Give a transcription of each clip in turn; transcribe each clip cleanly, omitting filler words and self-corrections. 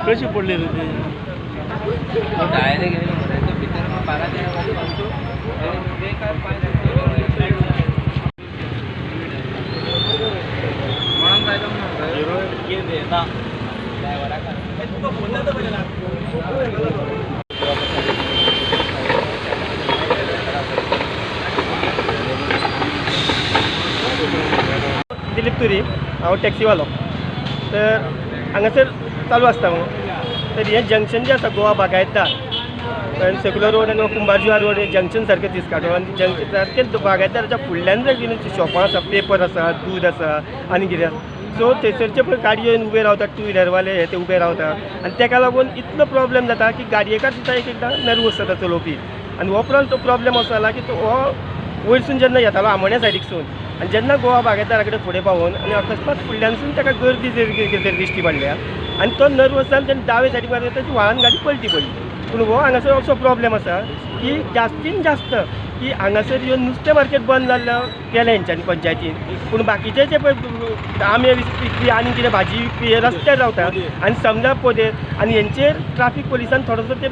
कशी पडली रे दिलीप तुरी हांव टॅक्सीवालो तर हांगासर चालू आसता तर हें जंक्शन जें आसा गोवा बागायतदार सेक्युलर रोड आनी कुंभारजुवा रोड हे जंक्शन सारकें दिसकाडो आनी जंक्शन सारकें बागायतदाराच्या फुडल्यान जर शॉपां आसा पेपर आसा दूद आसा आनी कितें सो थंयसरचे पळय गाडयो येवन उबे रावतात टू व्हिलरवाले हे ते उबे रावतात आनी ताका लागून इतलो प्रॉब्लेम जाता की गाडयेकार सुद्दां एक एकदां नर्वस जाता चलोवपी आनी हो तो प्रॉब्लेम असो जाला की तो हो वयरसून जेन्ना येतालो आमोण्या सायडीकसून आनी जेन्ना गोवा बागायतदारा कडेन फुडें पावून आनी अकस्मात फुडल्यानसून ताका गर्दी जर दिश्टी पडल्या आनी तो नर्वस जावन जेन्ना दावे सायडीक मारता ताची व्हाळान गाडी पलटी पडली पूण हो हांगासर असो प्रॉब्लेम आसा की जास्तीन जास्त की हांगासर येवन नुस्तें मार्केट बंद जाल्लो केलें हेंच्यांनी पंचायतीन पूण बाकीचे जे पळय आमे विकपी आनी कितें भाजी विकपी हे रस्त्यार रावता आनी समजा पोदेर आनी हेंचेर ट्राफीक पुलिसान थोडोसो ते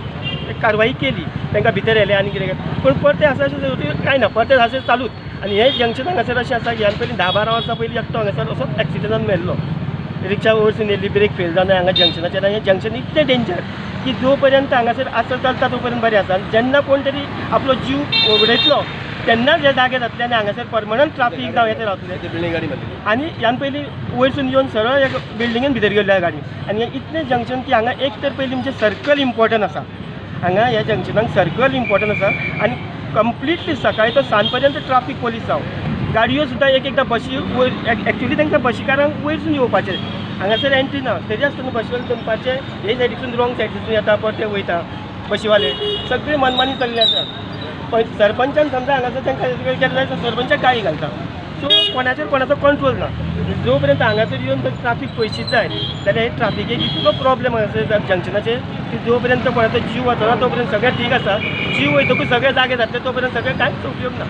कारवाई केली तांकां भितर येले आनी कितें पूण परते आसा कांय ना परते अशें चालूच आनी हे जंक्शन हांगासर अशें आसा की ह्यान पयलीं 10-12 वर्सां पयलीं एकटो हांगासर असोच एक्सिडंटान मेल्लो रिक्षा वयरसून येयल्ली ब्रेक फेल जावन हांगा जंक्शनाचेर हें जंक्शन इतलें डेंजर की जो पर्यंत हांगासर आसता चलता तो पर्यंत बरें आसा जेन्ना कोण तरी आपलो जीव उडयतलो तेन्नाच हे जागे जातले आनी हांगासर परमनंट ट्राफीक जावं येते रावतले बिल्डींग गाडी आनी ह्यान पयलीं वयरसून येवन सरळ एक बिल्डिंगेन भितर गेल्ल्या गाडी आनी हें इतलें जंक्शन की हांगा एक तर पयलीं म्हणजे सर्कल इम्पॉर्टंट आसा हांगा ह्या जंक्शनाक सर्कल इम्पॉर्टंट आसा आनी कंप्लिटली सकाळी तो सांज पर्यंत ट्राफीक पोलीस जावं गाडयो सुद्दां एक एकदां बशी वयर एक्चुली तांकां बशीकारांक वयरसून येवपाचें हांगासर एंट्री ना तरी आसतना बशीवाले दनपारचे हे सायडीसून रॉंग सायडीसून येता परते वयता बशीवाले सगळे मनमानी चल्ले आसा पण सरपंचान समजा हांगासर तांकां केलें जाल्यार सरपंचाक गाळी घालता सो कोणाचेर कोणाचो कंट्रोल ना जो पर्यंत हांगासर येवन ट्राफीक पयशीत जाय जाल्यार हे ट्राफिकेक इतलो प्रॉब्लेम हांगासर जंक्शनाचेर की जो पर्यंत कोणाचो जीव वचना तो पर्यंत सगळें ठीक आसा जीव वयतकूच सगळे जागे जातले तो पर्यंत सगळें कांयच उपयोग ना